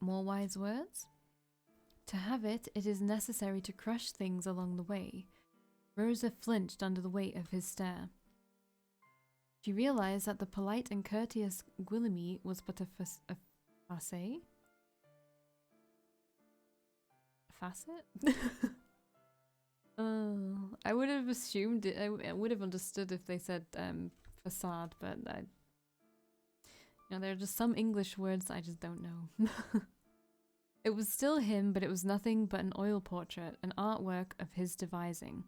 More wise words? To have it, it is necessary to crush things along the way. Rosa flinched under the weight of his stare. She realized that the polite and courteous Guillemot was but a facet? Facet? Oh, I would have assumed it. I would have understood if they said facade, but there are just some English words I just don't know. It was still him, but it was nothing but an oil portrait, an artwork of his devising.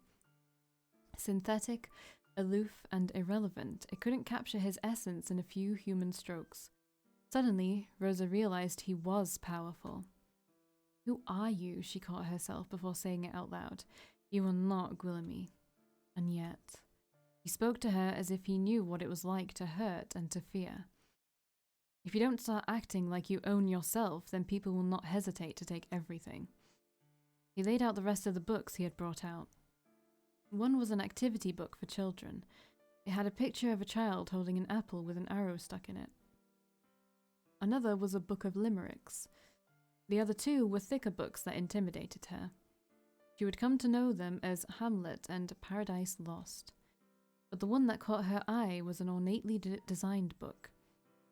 Synthetic, aloof, and irrelevant, it couldn't capture his essence in a few human strokes. Suddenly, Rosa realized he was powerful. Who are you? She caught herself before saying it out loud. You are not Guillemot. And yet, he spoke to her as if he knew what it was like to hurt and to fear. If you don't start acting like you own yourself, then people will not hesitate to take everything. He laid out the rest of the books he had brought out. One was an activity book for children. It had a picture of a child holding an apple with an arrow stuck in it. Another was a book of limericks. The other two were thicker books that intimidated her. She would come to know them as Hamlet and Paradise Lost. But the one that caught her eye was an ornately designed book.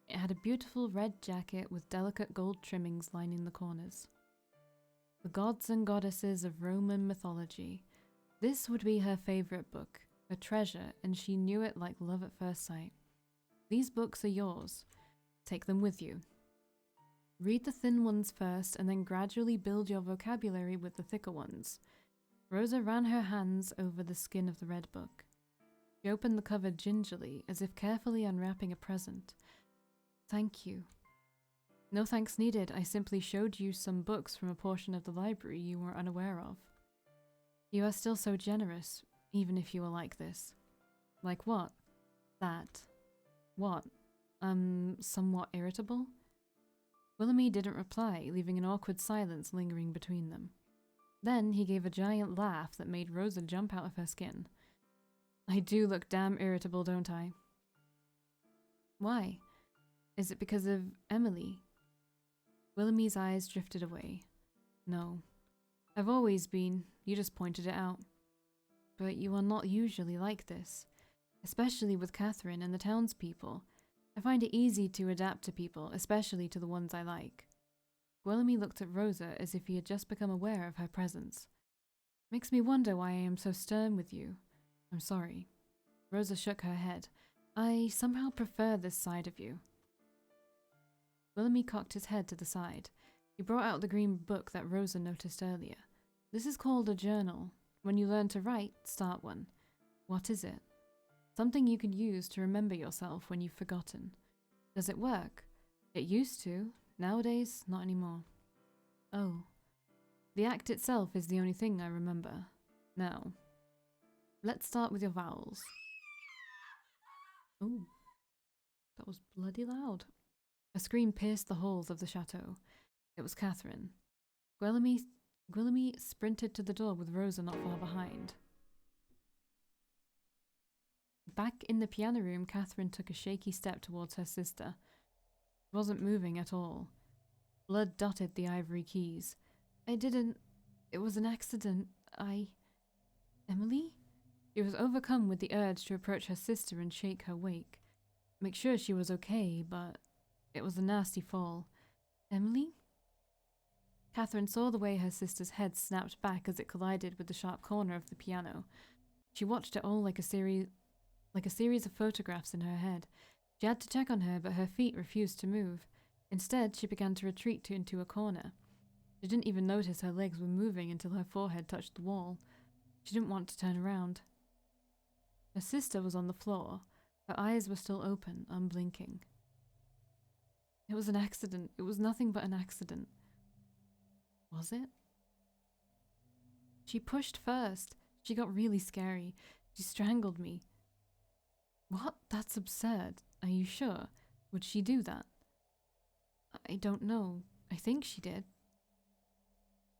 It had a beautiful red jacket with delicate gold trimmings lining the corners. The gods and goddesses of Roman mythology. This would be her favorite book, a treasure, and she knew it like love at first sight. These books are yours. Take them with you. Read the thin ones first, and then gradually build your vocabulary with the thicker ones. Rosa ran her hands over the skin of the red book. She opened the cover gingerly, as if carefully unwrapping a present. Thank you. No thanks needed. I simply showed you some books from a portion of the library you were unaware of. You are still so generous, even if you are like this. Like what? That. What? Somewhat irritable? Willoughby didn't reply, leaving an awkward silence lingering between them. Then he gave a giant laugh that made Rosa jump out of her skin. I do look damn irritable, don't I? Why? Is it because of Emily? Willoughby's eyes drifted away. No. I've always been. You just pointed it out. But you are not usually like this. Especially with Catherine and the townspeople. I find it easy to adapt to people, especially to the ones I like. Willoughby looked at Rosa as if he had just become aware of her presence. Makes me wonder why I am so stern with you. I'm sorry. Rosa shook her head. I somehow prefer this side of you. Willoughby cocked his head to the side. He brought out the green book that Rosa noticed earlier. This is called a journal. When you learn to write, start one. What is it? Something you can use to remember yourself when you've forgotten. Does it work? It used to. Nowadays, not anymore. Oh. The act itself is the only thing I remember. Now, let's start with your vowels. Oh, that was bloody loud. A scream pierced the halls of the chateau. It was Catherine. Guillemot sprinted to the door with Rosa not far behind. Back in the piano room, Catherine took a shaky step towards her sister. She wasn't moving at all. Blood dotted the ivory keys. I didn't... It was an accident. Emily? She was overcome with the urge to approach her sister and shake her wake. Make sure she was okay, but it was a nasty fall. Emily? Catherine saw the way her sister's head snapped back as it collided with the sharp corner of the piano. She watched it all like a series of photographs in her head. She had to check on her, but her feet refused to move. Instead, she began to retreat into a corner. She didn't even notice her legs were moving until her forehead touched the wall. She didn't want to turn around. Her sister was on the floor. Her eyes were still open, unblinking. It was an accident. It was nothing but an accident. Was it? She pushed first. She got really scary. She strangled me. What? That's absurd. Are you sure? Would she do that? I don't know. I think she did.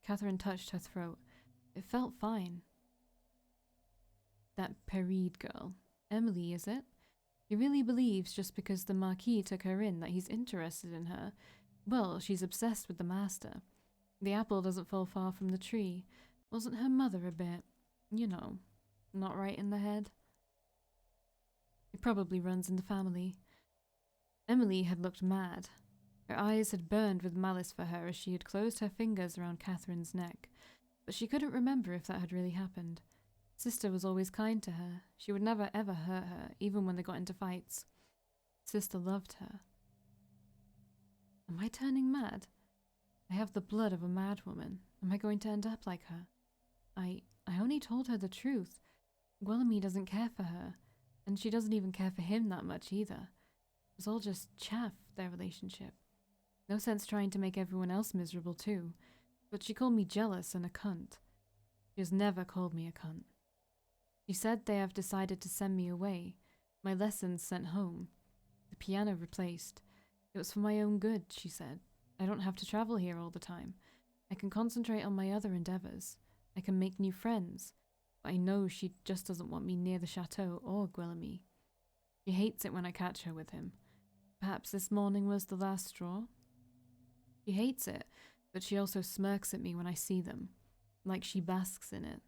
Catherine touched her throat. It felt fine. That Peride girl. Emily, is it? He really believes just because the Marquis took her in that he's interested in her. Well, she's obsessed with the master. The apple doesn't fall far from the tree. Wasn't her mother a bit, you know, not right in the head? It probably runs in the family. Emily had looked mad. Her eyes had burned with malice for her as she had closed her fingers around Catherine's neck, but she couldn't remember if that had really happened. Sister was always kind to her. She would never ever hurt her, even when they got into fights. Sister loved her. Am I turning mad? I have the blood of a madwoman. Am I going to end up like her? I only told her the truth. Guillaume doesn't care for her, and she doesn't even care for him that much either. It was all just chaff, their relationship. No sense trying to make everyone else miserable too. But she called me jealous and a cunt. She has never called me a cunt. She said they have decided to send me away. My lessons sent home. The piano replaced. It was for my own good, she said. I don't have to travel here all the time. I can concentrate on my other endeavours. I can make new friends. But I know she just doesn't want me near the chateau or Guillaume. She hates it when I catch her with him. Perhaps this morning was the last straw? She hates it, but she also smirks at me when I see them, like she basks in it.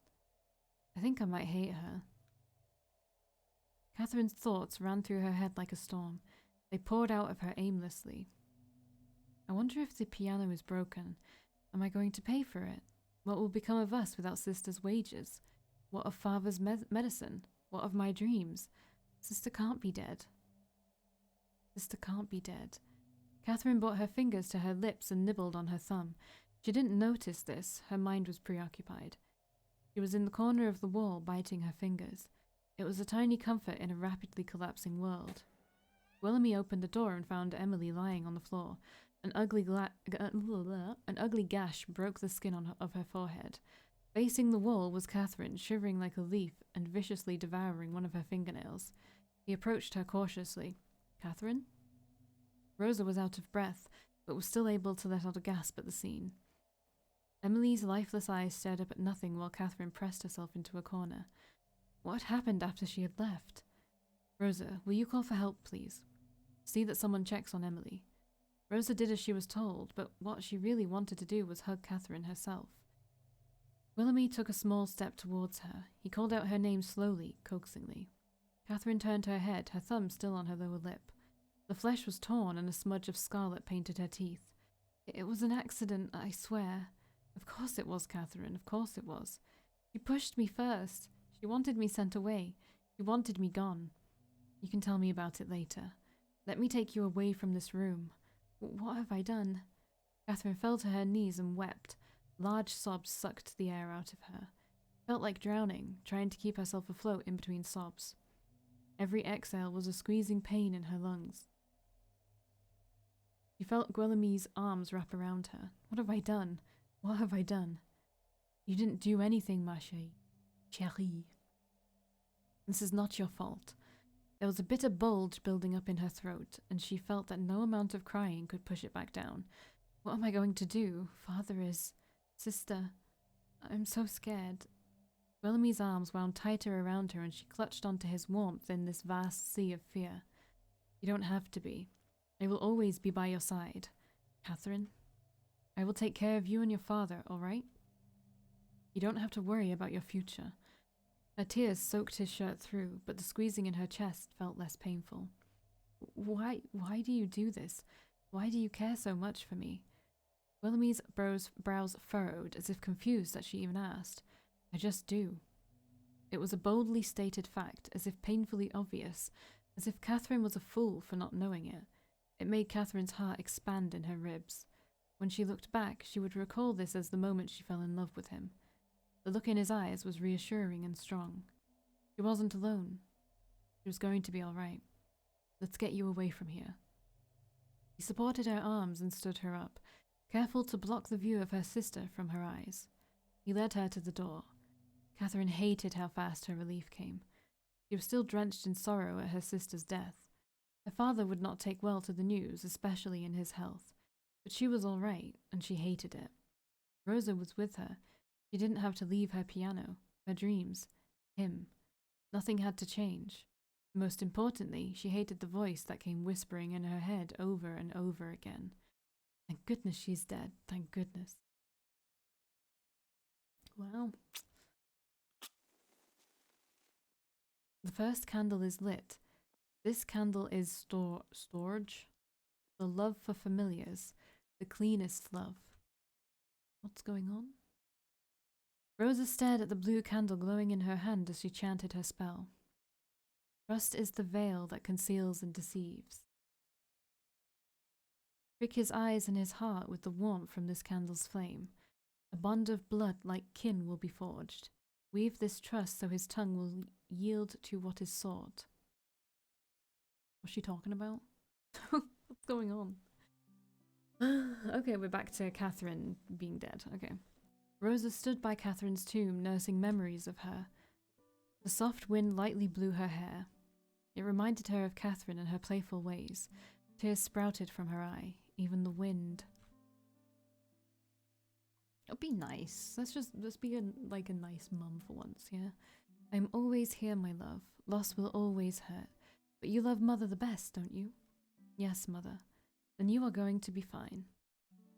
I think I might hate her. Catherine's thoughts ran through her head like a storm. They poured out of her aimlessly. I wonder if the piano is broken. Am I going to pay for it? What will become of us without Sister's wages? What of Father's medicine? What of my dreams? Sister can't be dead. Sister can't be dead. Catherine brought her fingers to her lips and nibbled on her thumb. She didn't notice this. Her mind was preoccupied. She was in the corner of the wall, biting her fingers. It was a tiny comfort in a rapidly collapsing world. Willoughby opened the door and found Emily lying on the floor. An ugly gash broke the skin of her forehead. Facing the wall was Catherine, shivering like a leaf and viciously devouring one of her fingernails. He approached her cautiously. Catherine? Rosa was out of breath, but was still able to let out a gasp at the scene. Emily's lifeless eyes stared up at nothing while Catherine pressed herself into a corner. What had happened after she had left? Rosa, will you call for help, please? See that someone checks on Emily. Rosa did as she was told, but what she really wanted to do was hug Catherine herself. Willoughby took a small step towards her. He called out her name slowly, coaxingly. Catherine turned her head, her thumb still on her lower lip. The flesh was torn and a smudge of scarlet painted her teeth. It was an accident, I swear. Of course it was, Catherine, of course it was. She pushed me first. She wanted me sent away. She wanted me gone. You can tell me about it later. Let me take you away from this room. What have I done? Catherine fell to her knees and wept. Large sobs sucked the air out of her. Felt like drowning, trying to keep herself afloat in between sobs. Every exhale was a squeezing pain in her lungs. She felt Guillemy's arms wrap around her. What have I done? What have I done? You didn't do anything, ma chérie. This is not your fault. There was a bitter bulge building up in her throat, and she felt that no amount of crying could push it back down. What am I going to do? Father is... Sister... I'm so scared. Willoughby's arms wound tighter around her and she clutched onto his warmth in this vast sea of fear. You don't have to be. I will always be by your side. Catherine, I will take care of you and your father, all right? You don't have to worry about your future. Her tears soaked his shirt through, but the squeezing in her chest felt less painful. Why do you do this? Why do you care so much for me? Willoughby's brows furrowed, as if confused that she even asked. I just do. It was a boldly stated fact, as if painfully obvious, as if Catherine was a fool for not knowing it. It made Catherine's heart expand in her ribs. When she looked back, she would recall this as the moment she fell in love with him. The look in his eyes was reassuring and strong. She wasn't alone. She was going to be all right. Let's get you away from here. He supported her arms and stood her up, careful to block the view of her sister from her eyes. He led her to the door. Catherine hated how fast her relief came. She was still drenched in sorrow at her sister's death. Her father would not take well to the news, especially in his health. But she was all right, and she hated it. Rosa was with her. She didn't have to leave her piano, her dreams, him. Nothing had to change. Most importantly, she hated the voice that came whispering in her head over and over again. Thank goodness she's dead. Thank goodness. Well, the first candle is lit. This candle is storage. The love for familiars. The cleanest love. What's going on? Rosa stared at the blue candle glowing in her hand as she chanted her spell. Trust is the veil that conceals and deceives. Prick his eyes and his heart with the warmth from this candle's flame. A bond of blood like kin will be forged. Weave this trust so his tongue will yield to what is sought. What's she talking about? What's going on? Okay, we're back to Catherine being dead. Okay. Rosa stood by Catherine's tomb, nursing memories of her. The soft wind lightly blew her hair. It reminded her of Catherine and her playful ways. Tears sprouted from her eye, even the wind. It'll be nice. Let's be a nice mum for once, yeah? I'm always here, my love. Loss will always hurt. But you love Mother the best, don't you? Yes, Mother. Then you are going to be fine.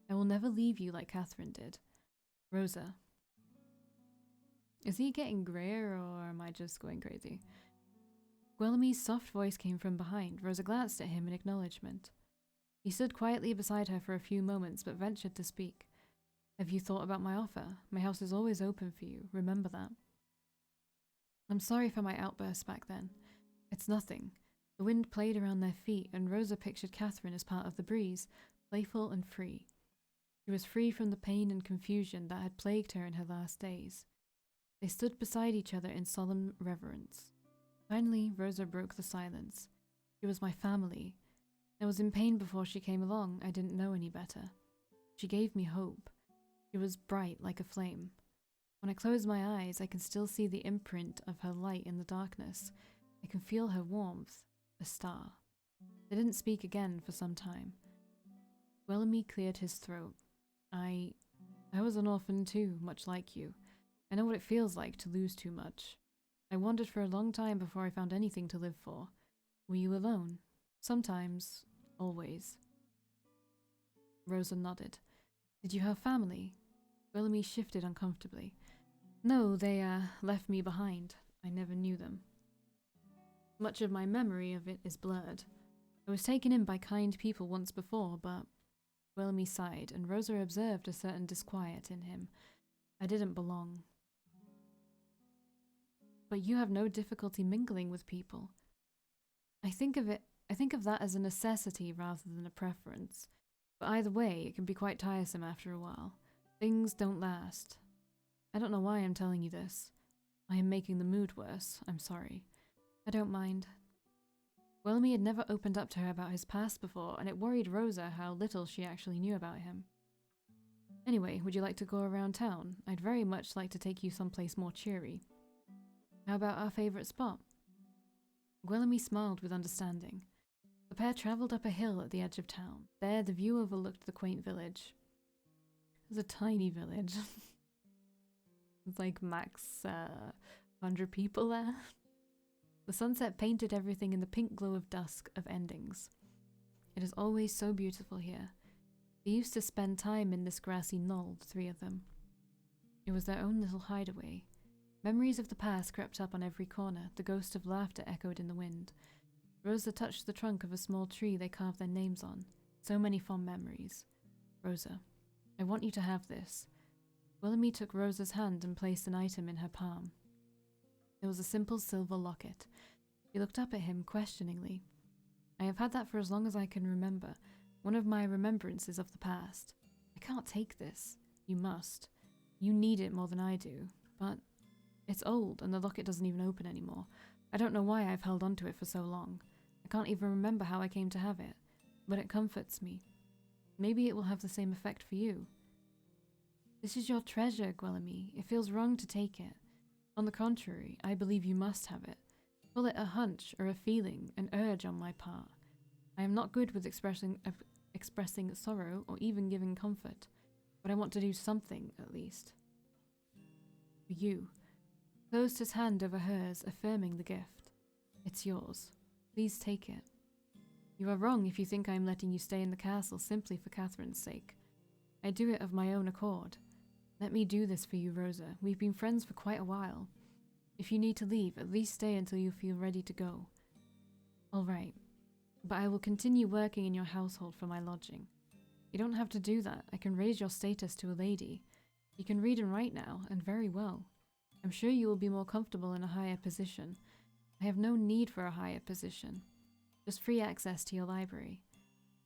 I will never leave you like Catherine did. Rosa. Is he getting grayer or am I just going crazy? Guillemy's soft voice came from behind. Rosa glanced at him in acknowledgement. He stood quietly beside her for a few moments but ventured to speak. Have you thought about my offer? My house is always open for you. Remember that. I'm sorry for my outburst back then. It's nothing. The wind played around their feet and Rosa pictured Catherine as part of the breeze, playful and free. She was free from the pain and confusion that had plagued her in her last days. They stood beside each other in solemn reverence. Finally, Rosa broke the silence. She was my family. I was in pain before she came along. I didn't know any better. She gave me hope. She was bright like a flame. When I close my eyes, I can still see the imprint of her light in the darkness. I can feel her warmth, a star. They didn't speak again for some time. Guillemy cleared his throat. I was an orphan too, much like you. I know what it feels like to lose too much. I wandered for a long time before I found anything to live for. Were you alone? Sometimes. Always. Rosa nodded. Did you have family? Guillemy shifted uncomfortably. No, they left me behind. I never knew them. Much of my memory of it is blurred. I was taken in by kind people once before, but... Guillemy sighed, and Rosa observed a certain disquiet in him. I didn't belong. But you have no difficulty mingling with people. I think of that as a necessity rather than a preference. But either way, it can be quite tiresome after a while. Things don't last. I don't know why I'm telling you this. I am making the mood worse. I'm sorry. I don't mind. Guillemy had never opened up to her about his past before, and it worried Rosa how little she actually knew about him. Anyway, would you like to go around town? I'd very much like to take you someplace more cheery. How about our favourite spot? Guillemy smiled with understanding. The pair travelled up a hill at the edge of town. There, the view overlooked the quaint village. It was a tiny village. It's like max 100 people there. The sunset painted everything in the pink glow of dusk of endings. It is always so beautiful here. They used to spend time in this grassy knoll, the three of them. It was their own little hideaway. Memories of the past crept up on every corner. The ghost of laughter echoed in the wind. Rosa touched the trunk of a small tree they carved their names on. So many fond memories. Rosa, I want you to have this. Guillemy took Rosa's hand and placed an item in her palm. It was a simple silver locket. She looked up at him questioningly. I have had that for as long as I can remember. One of my remembrances of the past. I can't take this. You must. You need it more than I do. But it's old and the locket doesn't even open anymore. I don't know why I've held onto it for so long. I can't even remember how I came to have it. But it comforts me. Maybe it will have the same effect for you. This is your treasure, Guillemy. It feels wrong to take it. On the contrary, I believe you must have it. Call it a hunch or a feeling, an urge on my part. I am not good with expressing sorrow or even giving comfort, but I want to do something at least. For you. Closed his hand over hers, affirming the gift. It's yours. Please take it. You are wrong if you think I am letting you stay in the castle simply for Catherine's sake. I do it of my own accord. Let me do this for you, Rosa. We've been friends for quite a while. If you need to leave, at least stay until you feel ready to go. All right, but I will continue working in your household for my lodging. You don't have to do that. I can raise your status to a lady. You can read and write now, and very well. I'm sure you will be more comfortable in a higher position. I have no need for a higher position. Just free access to your library.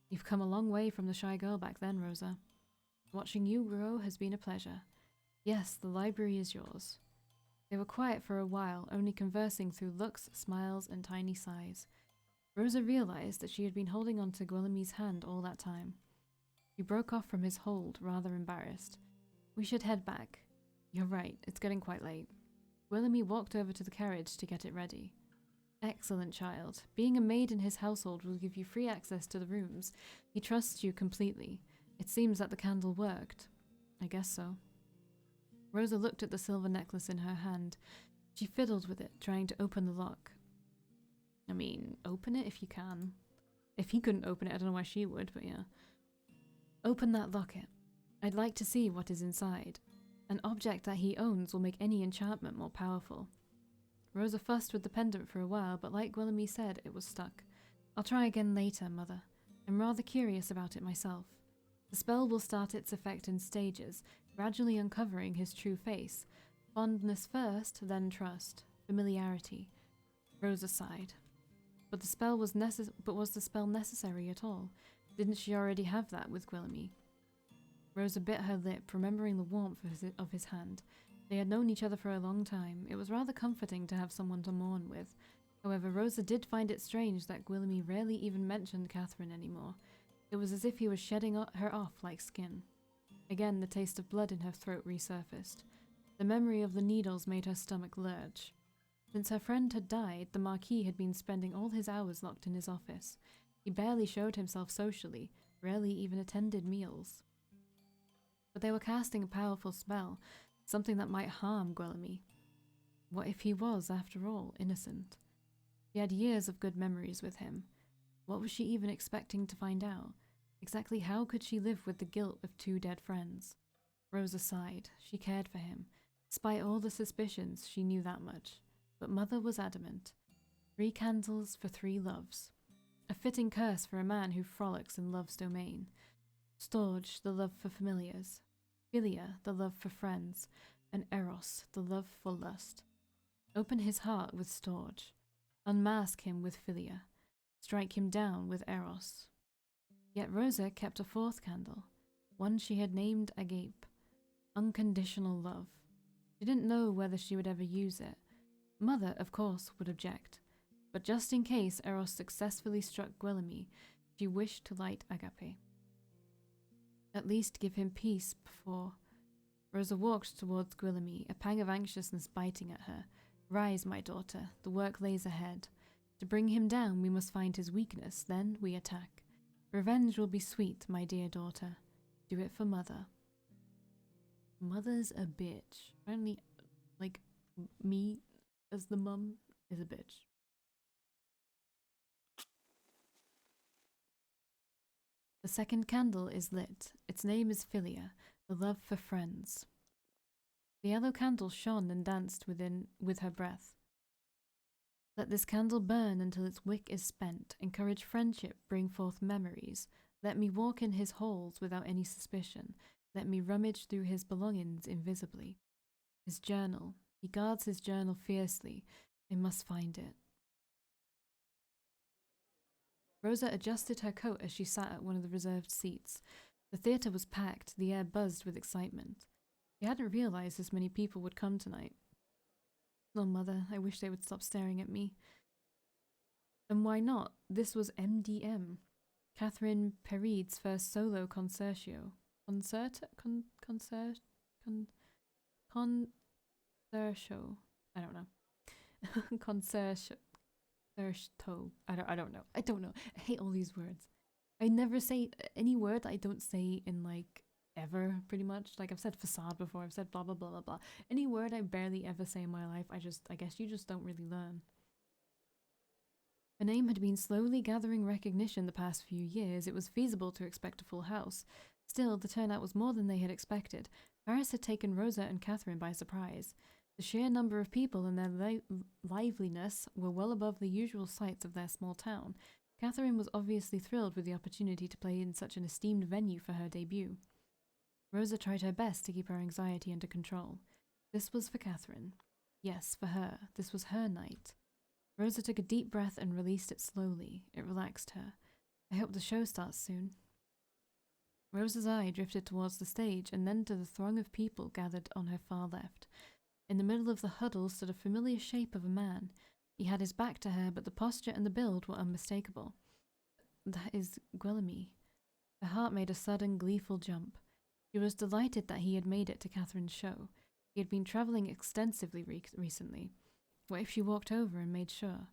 You've come a long way from the shy girl back then, Rosa. Watching you grow has been a pleasure. Yes, the library is yours. They were quiet for a while, only conversing through looks, smiles, and tiny sighs. Rosa realized that she had been holding on to Guillemy's hand all that time. He broke off from his hold, rather embarrassed. We should head back. You're right, it's getting quite late. Guillemy walked over to the carriage to get it ready. Excellent child. Being a maid in his household will give you free access to the rooms. He trusts you completely. It seems that the candle worked. I guess so. Rosa looked at the silver necklace in her hand. She fiddled with it, trying to open the lock. I mean, open it if you can. If he couldn't open it, I don't know why she would, but yeah. Open that locket. I'd like to see what is inside. An object that he owns will make any enchantment more powerful. Rosa fussed with the pendant for a while, but like Guillemy said, it was stuck. I'll try again later, Mother. I'm rather curious about it myself. The spell will start its effect in stages, gradually uncovering his true face. Fondness first, then trust. Familiarity. Rosa sighed. But was the spell necessary at all? Didn't she already have that with Guillemy? Rosa bit her lip, remembering the warmth of his hand. They had known each other for a long time. It was rather comforting to have someone to mourn with. However, Rosa did find it strange that Guillemy rarely even mentioned Catherine anymore. It was as if he was shedding her off like skin. Again, the taste of blood in her throat resurfaced. The memory of the needles made her stomach lurch. Since her friend had died, the Marquis had been spending all his hours locked in his office. He barely showed himself socially, rarely even attended meals. But they were casting a powerful spell, something that might harm Guillemy. What if he was, after all, innocent? She had years of good memories with him. What was she even expecting to find out? Exactly how could she live with the guilt of two dead friends? Rosa sighed. She cared for him. Despite all the suspicions, she knew that much. But Mother was adamant. 3 candles for 3 loves. A fitting curse for a man who frolics in love's domain. Storge, the love for familiars. Philia, the love for friends. And Eros, the love for lust. Open his heart with Storge. Unmask him with Philia. Strike him down with Eros. Yet Rosa kept a 4th candle, one she had named Agape. Unconditional love. She didn't know whether she would ever use it. Mother, of course, would object, but just in case Eros successfully struck Guillemy, she wished to light Agape. At least give him peace before... Rosa walked towards Guillemy, a pang of anxiousness biting at her. Rise, my daughter, the work lays ahead. To bring him down, we must find his weakness, then we attack. Revenge will be sweet, my dear daughter. Do it for Mother. Mother's a bitch. Apparently, like, me as the mum is a bitch. The 2nd candle is lit. Its name is Philia, the love for friends. The yellow candle shone and danced with her breath. Let this candle burn until its wick is spent. Encourage friendship, bring forth memories. Let me walk in his halls without any suspicion. Let me rummage through his belongings invisibly. His journal. He guards his journal fiercely. I must find it. Rosa adjusted her coat as she sat at one of the reserved seats. The theatre was packed, the air buzzed with excitement. She hadn't realized as many people would come tonight. Oh, Mother, I wish they would stop staring at me. And why not? This was MDM. Catherine Peride's first solo concerto. Concerto? I don't know. Concerto. I don't know. I hate all these words. I never say any word I don't say in like ever, pretty much. Like I've said facade before, I've said blah blah blah blah blah. Any word I barely ever say in my life, I guess you just don't really learn. Her name had been slowly gathering recognition the past few years. It was feasible to expect a full house. Still, the turnout was more than they had expected. Paris had taken Rosa and Catherine by surprise. The sheer number of people and their liveliness were well above the usual sights of their small town. Catherine was obviously thrilled with the opportunity to play in such an esteemed venue for her debut. Rosa tried her best to keep her anxiety under control. This was for Catherine. Yes, for her. This was her night. Rosa took a deep breath and released it slowly. It relaxed her. I hope the show starts soon. Rosa's eye drifted towards the stage and then to the throng of people gathered on her far left. In the middle of the huddle stood a familiar shape of a man. He had his back to her, but the posture and the build were unmistakable. That is Guillaume. Her heart made a sudden, gleeful jump. She was delighted that he had made it to Catherine's show. He had been travelling extensively recently. What if she walked over and made sure?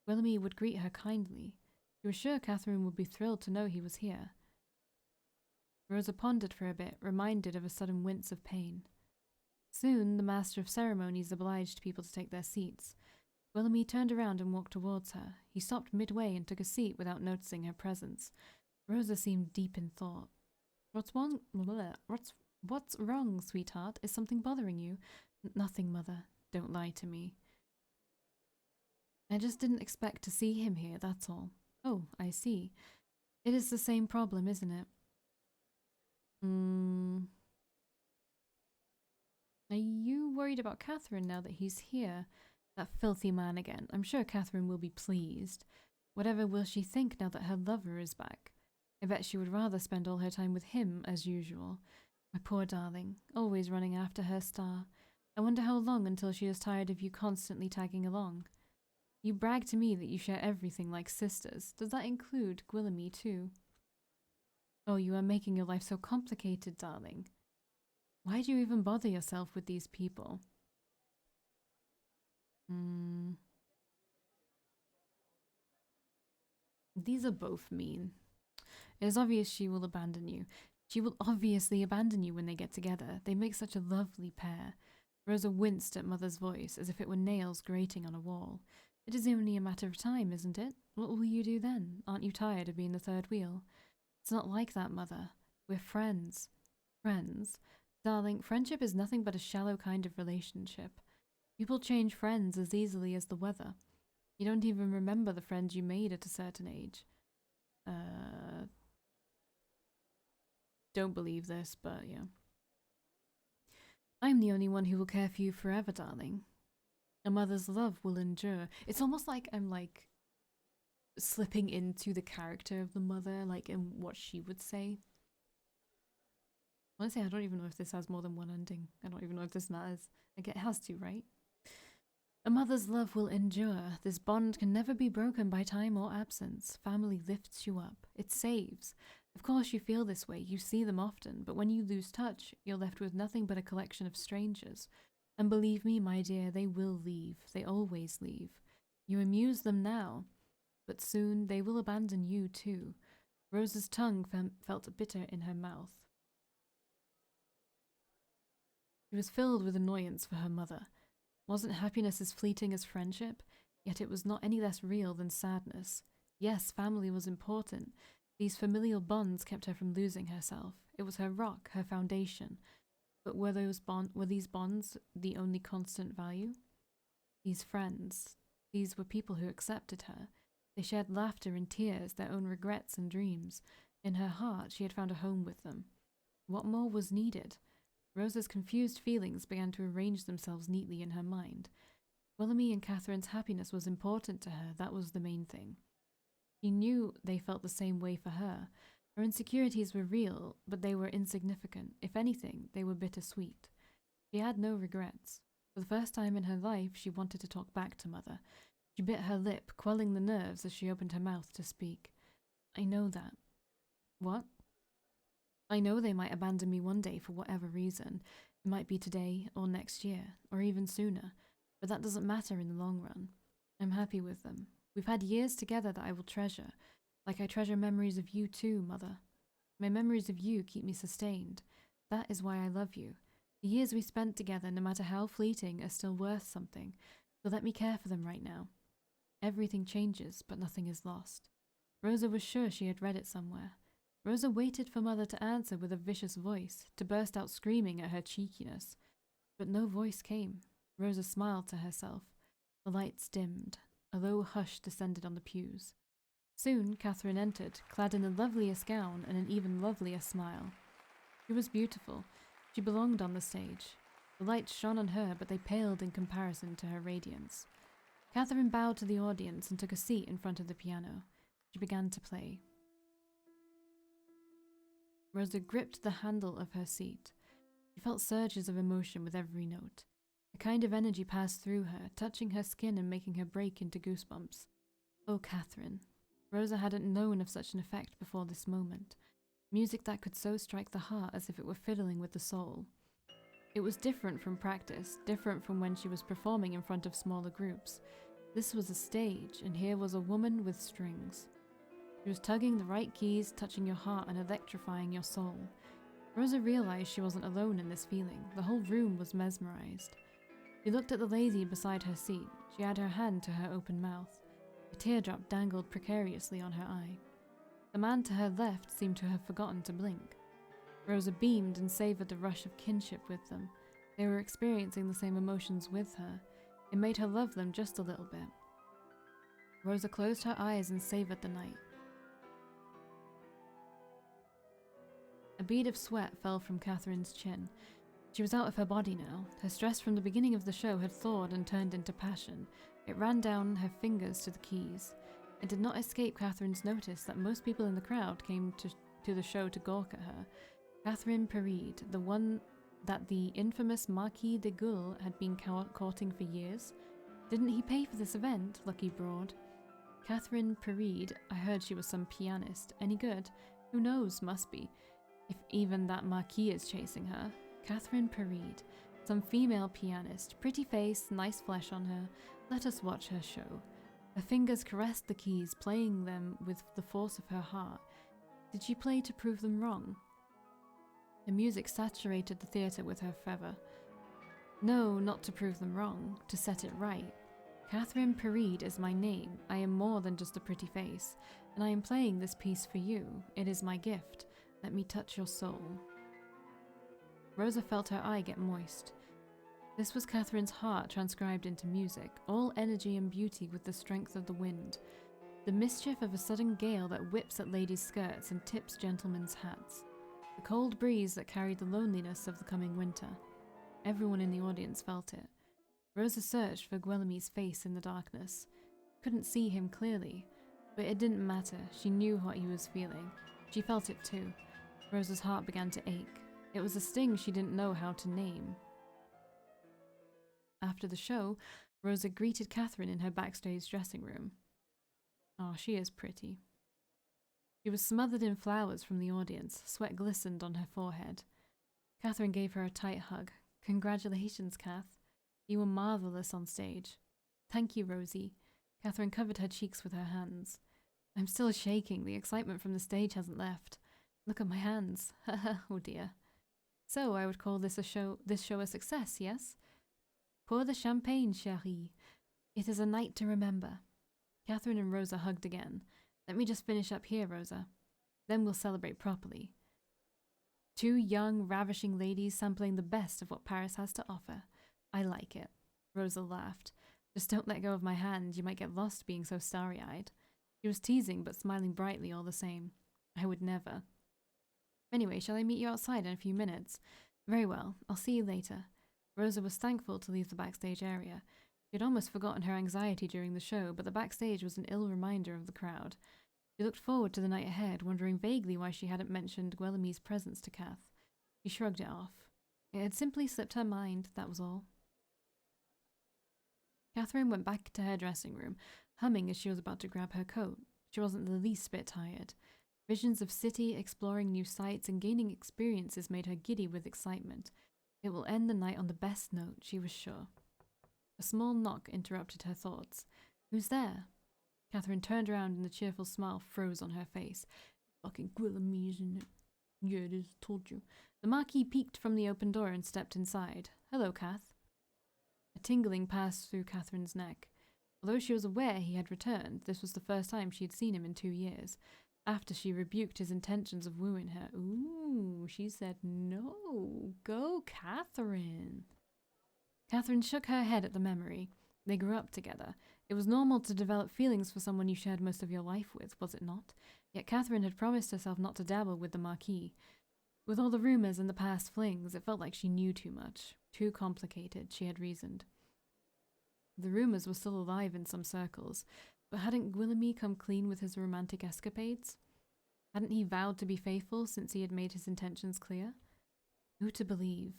Guillaume would greet her kindly. She was sure Catherine would be thrilled to know he was here. Rosa pondered for a bit, reminded of a sudden wince of pain. Soon, the master of ceremonies obliged people to take their seats. Guillaume turned around and walked towards her. He stopped midway and took a seat without noticing her presence. Rosa seemed deep in thought. What's wrong, sweetheart? Is something bothering you? Nothing, Mother. Don't lie to me. I just didn't expect to see him here, that's all. Oh, I see. It is the same problem, isn't it? Are you worried about Catherine now that he's here? That filthy man again. I'm sure Catherine will be pleased. Whatever will she think now that her lover is back? I bet she would rather spend all her time with him as usual. My poor darling, always running after her star. I wonder how long until she is tired of you constantly tagging along. You brag to me that you share everything like sisters. Does that include Guillaume too? Oh, you are making your life so complicated, darling. Why do you even bother yourself with these people? These are both mean. It is obvious she will abandon you. She will obviously abandon you when they get together. They make such a lovely pair. Rosa winced at Mother's voice, as if it were nails grating on a wall. It is only a matter of time, isn't it? What will you do then? Aren't you tired of being the third wheel? It's not like that, Mother. We're friends. Friends? Darling, friendship is nothing but a shallow kind of relationship. People change friends as easily as the weather. You don't even remember the friends you made at a certain age. Don't believe this, but yeah. I'm the only one who will care for you forever, darling. A mother's love will endure. It's almost like I'm like slipping into the character of the mother, like in what she would say. Honestly, I don't even know if this has more than one ending. I don't even know if this matters. Like, it has to, right? A mother's love will endure. This bond can never be broken by time or absence. Family lifts you up. It saves. Of course you feel this way. You see them often. But when you lose touch, you're left with nothing but a collection of strangers. And believe me, my dear, they will leave. They always leave. You amuse them now. But soon they will abandon you too. Rosa's tongue felt bitter in her mouth. She was filled with annoyance for her mother. Wasn't happiness as fleeting as friendship? Yet it was not any less real than sadness. Yes, family was important. These familial bonds kept her from losing herself. It was her rock, her foundation. But were these bonds the only constant value? These friends, these were people who accepted her. They shared laughter and tears, their own regrets and dreams. In her heart, she had found a home with them. What more was needed? Rosa's confused feelings began to arrange themselves neatly in her mind. Guillaume and Catherine's happiness was important to her, that was the main thing. She knew they felt the same way for her. Her insecurities were real, but they were insignificant. If anything, they were bittersweet. She had no regrets. For the first time in her life, she wanted to talk back to Mother. She bit her lip, quelling the nerves as she opened her mouth to speak. I know that. What? I know they might abandon me one day for whatever reason. It might be today, or next year, or even sooner. But that doesn't matter in the long run. I'm happy with them. We've had years together that I will treasure. Like I treasure memories of you too, Mother. My memories of you keep me sustained. That is why I love you. The years we spent together, no matter how fleeting, are still worth something. So let me care for them right now. Everything changes, but nothing is lost. Rosa was sure she had read it somewhere. Rosa waited for Mother to answer with a vicious voice, to burst out screaming at her cheekiness. But no voice came. Rosa smiled to herself. The lights dimmed. A low hush descended on the pews. Soon Catherine entered, clad in the loveliest gown and an even lovelier smile. She was beautiful. She belonged on the stage. The lights shone on her, but they paled in comparison to her radiance. Catherine bowed to the audience and took a seat in front of the piano. She began to play. Rosa gripped the handle of her seat. She felt surges of emotion with every note. A kind of energy passed through her, touching her skin and making her break into goosebumps. Oh, Catherine. Rosa hadn't known of such an effect before this moment. Music that could so strike the heart as if it were fiddling with the soul. It was different from practice, different from when she was performing in front of smaller groups. This was a stage, and here was a woman with strings. She was tugging the right keys, touching your heart and electrifying your soul. Rosa realized she wasn't alone in this feeling. The whole room was mesmerized. She looked at the lady beside her seat. She had her hand to her open mouth. A teardrop dangled precariously on her eye. The man to her left seemed to have forgotten to blink. Rosa beamed and savored the rush of kinship with them. They were experiencing the same emotions with her. It made her love them just a little bit. Rosa closed her eyes and savored the night. A bead of sweat fell from Catherine's chin. She was out of her body now. Her stress from the beginning of the show had thawed and turned into passion. It ran down her fingers to the keys. It did not escape Catherine's notice that most people in the crowd came to the show to gawk at her. Catherine Paride, the one that the infamous Marquis de Gaulle had been courting for years. Didn't he pay for this event, lucky broad? Catherine Paride, I heard she was some pianist. Any good? Who knows, must be. If even that Marquis is chasing her. Catherine Paride, some female pianist, pretty face, nice flesh on her. Let us watch her show. Her fingers caressed the keys, playing them with the force of her heart. Did she play to prove them wrong? The music saturated the theatre with her fervour. No, not to prove them wrong, to set it right. Catherine Paride is my name. I am more than just a pretty face, and I am playing this piece for you. It is my gift. Let me touch your soul. Rosa felt her eye get moist. This was Catherine's heart transcribed into music, all energy and beauty with the strength of the wind. The mischief of a sudden gale that whips at ladies' skirts and tips gentlemen's hats. The cold breeze that carried the loneliness of the coming winter. Everyone in the audience felt it. Rosa searched for Guillemy's face in the darkness. Couldn't see him clearly, but it didn't matter. She knew what he was feeling. She felt it too. Rosa's heart began to ache. It was a sting she didn't know how to name. After the show, Rosa greeted Catherine in her backstage dressing room. Oh, she is pretty. She was smothered in flowers from the audience. Sweat glistened on her forehead. Catherine gave her a tight hug. Congratulations, Kath. You were marvelous on stage. Thank you, Rosie. Catherine covered her cheeks with her hands. I'm still shaking. The excitement from the stage hasn't left. Look at my hands. Oh dear. So I would call this show a success, yes? Pour the champagne, chérie. It is a night to remember. Catherine and Rosa hugged again. Let me just finish up here, Rosa. Then we'll celebrate properly. Two young, ravishing ladies sampling the best of what Paris has to offer. I like it. Rosa laughed. Just don't let go of my hand. You might get lost being so starry-eyed. She was teasing, but smiling brightly all the same. I would never. Anyway, shall I meet you outside in a few minutes? Very well. I'll see you later. Rosa was thankful to leave the backstage area. She had almost forgotten her anxiety during the show, but the backstage was an ill reminder of the crowd. She looked forward to the night ahead, wondering vaguely why she hadn't mentioned Guillemy's presence to Kath. She shrugged it off. It had simply slipped her mind, that was all. Catherine went back to her dressing room, humming as she was about to grab her coat. She wasn't the least bit tired. Visions of city, exploring new sights, and gaining experiences made her giddy with excitement. It will end the night on the best note, she was sure. A small knock interrupted her thoughts. Who's there? Catherine turned around and the cheerful smile froze on her face. Fucking Guillemy's, isn't it? Yeah, it is, told you. The Marquis peeked from the open door and stepped inside. Hello, Kath. A tingling passed through Catherine's neck. Although she was aware he had returned, this was the first time she had seen him in 2 years, after she rebuked his intentions of wooing her. Ooh, she said no. Go, Catherine. Catherine shook her head at the memory. They grew up together. It was normal to develop feelings for someone you shared most of your life with, was it not? Yet Catherine had promised herself not to dabble with the Marquis. With all the rumours and the past flings, it felt like she knew too much. Too complicated, she had reasoned. The rumours were still alive in some circles, but hadn't Gwillemy come clean with his romantic escapades? Hadn't he vowed to be faithful since he had made his intentions clear? Who to believe?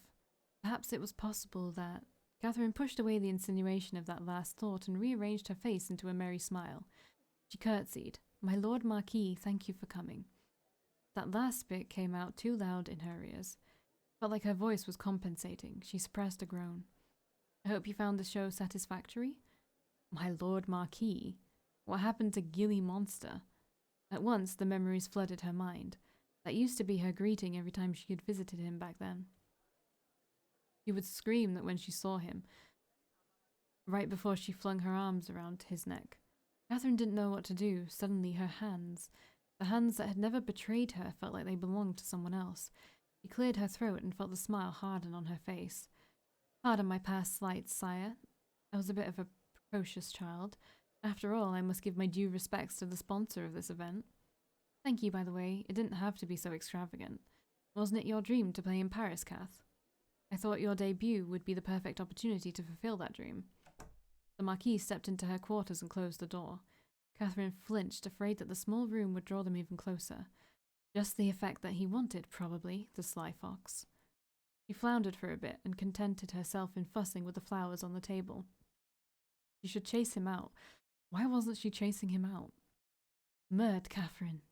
Perhaps it was possible that... Catherine pushed away the insinuation of that last thought and rearranged her face into a merry smile. She curtsied. My Lord Marquis, thank you for coming. That last bit came out too loud in her ears. Felt like her voice was compensating. She suppressed a groan. I hope you found the show satisfactory? My Lord Marquis? What happened to Gilly Monster? At once, the memories flooded her mind. That used to be her greeting every time she had visited him back then. She would scream that when she saw him, right before she flung her arms around his neck. Catherine didn't know what to do. Suddenly her hands, the hands that had never betrayed her, felt like they belonged to someone else. She cleared her throat and felt the smile harden on her face. Pardon my past slights, sire. I was a bit of a precocious child. After all, I must give my due respects to the sponsor of this event. Thank you, by the way. It didn't have to be so extravagant. Wasn't it your dream to play in Paris, Kath? I thought your debut would be the perfect opportunity to fulfill that dream. The Marquis stepped into her quarters and closed the door. Catherine flinched, afraid that the small room would draw them even closer. Just the effect that he wanted, probably, the sly fox. She floundered for a bit and contented herself in fussing with the flowers on the table. She should chase him out. Why wasn't she chasing him out? Murd, Catherine.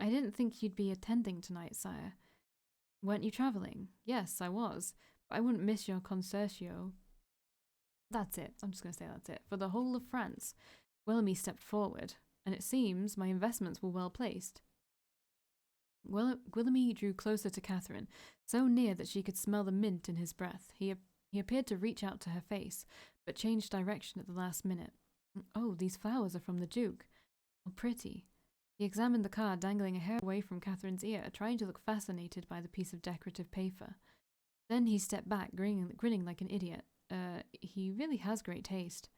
I didn't think you'd be attending tonight, sire. Weren't you travelling? Yes, I was, but I wouldn't miss your concertio. That's it. I'm just going to say that's it. For the whole of France. Willemy stepped forward, and it seems my investments were well placed. Gwillemy drew closer to Catherine, so near that she could smell the mint in his breath. He appeared to reach out to her face, but changed direction at the last minute. Oh, these flowers are from the Duke. How pretty. He examined the card dangling a hair away from Catherine's ear, trying to look fascinated by the piece of decorative paper. Then he stepped back, grinning like an idiot. He really has great taste.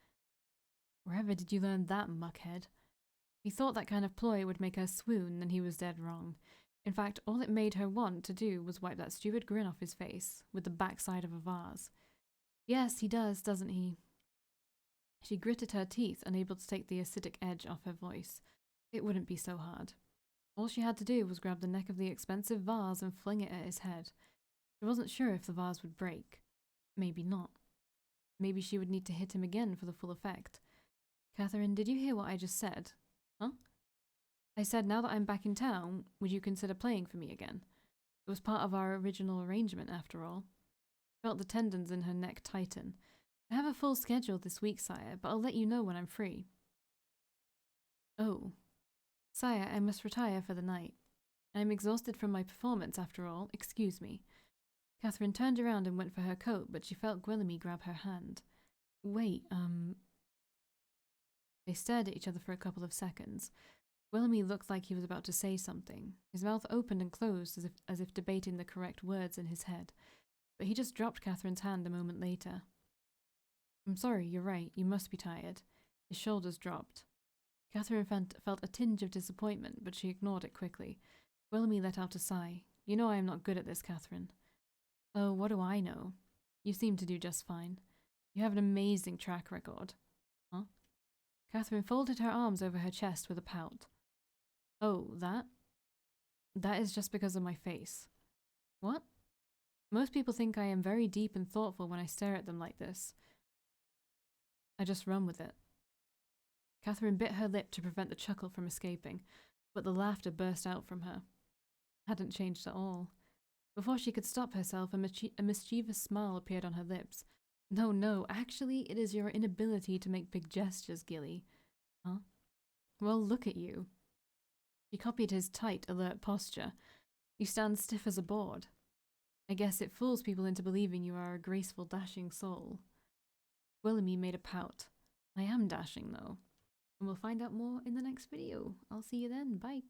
Wherever did you learn that, muckhead? He thought that kind of ploy would make her swoon, and he was dead wrong. In fact, all it made her want to do was wipe that stupid grin off his face, with the backside of a vase. Yes, he does, doesn't he? She gritted her teeth, unable to take the acidic edge off her voice. It wouldn't be so hard. All she had to do was grab the neck of the expensive vase and fling it at his head. She wasn't sure if the vase would break. Maybe not. Maybe she would need to hit him again for the full effect. Catherine, did you hear what I just said? Huh? I said, now that I'm back in town, would you consider playing for me again? It was part of our original arrangement, after all. Felt the tendons in her neck tighten. I have a full schedule this week, sire, but I'll let you know when I'm free. Oh. Sire, I must retire for the night. I'm exhausted from my performance, after all. Excuse me. Catherine turned around and went for her coat, but she felt Gwillemy grab her hand. Wait, They stared at each other for a couple of seconds. Gwillemy looked like he was about to say something. His mouth opened and closed as if debating the correct words in his head. But he just dropped Catherine's hand a moment later. I'm sorry, you're right. You must be tired. His shoulders dropped. Catherine felt a tinge of disappointment, but she ignored it quickly. Gwillemy let out a sigh. You know I am not good at this, Catherine. Oh, what do I know? You seem to do just fine. You have an amazing track record. Huh? Catherine folded her arms over her chest with a pout. Oh, that? That is just because of my face. What? Most people think I am very deep and thoughtful when I stare at them like this. I just run with it. Catherine bit her lip to prevent the chuckle from escaping, but the laughter burst out from her. Hadn't changed at all. Before she could stop herself, a mischievous smile appeared on her lips. No, actually, it is your inability to make big gestures, Gilly. Huh? Well, look at you. She copied his tight, alert posture. You stand stiff as a board. I guess it fools people into believing you are a graceful, dashing soul. Gwillemy made a pout. I am dashing though. And we'll find out more in the next video. I'll see you then. Bye.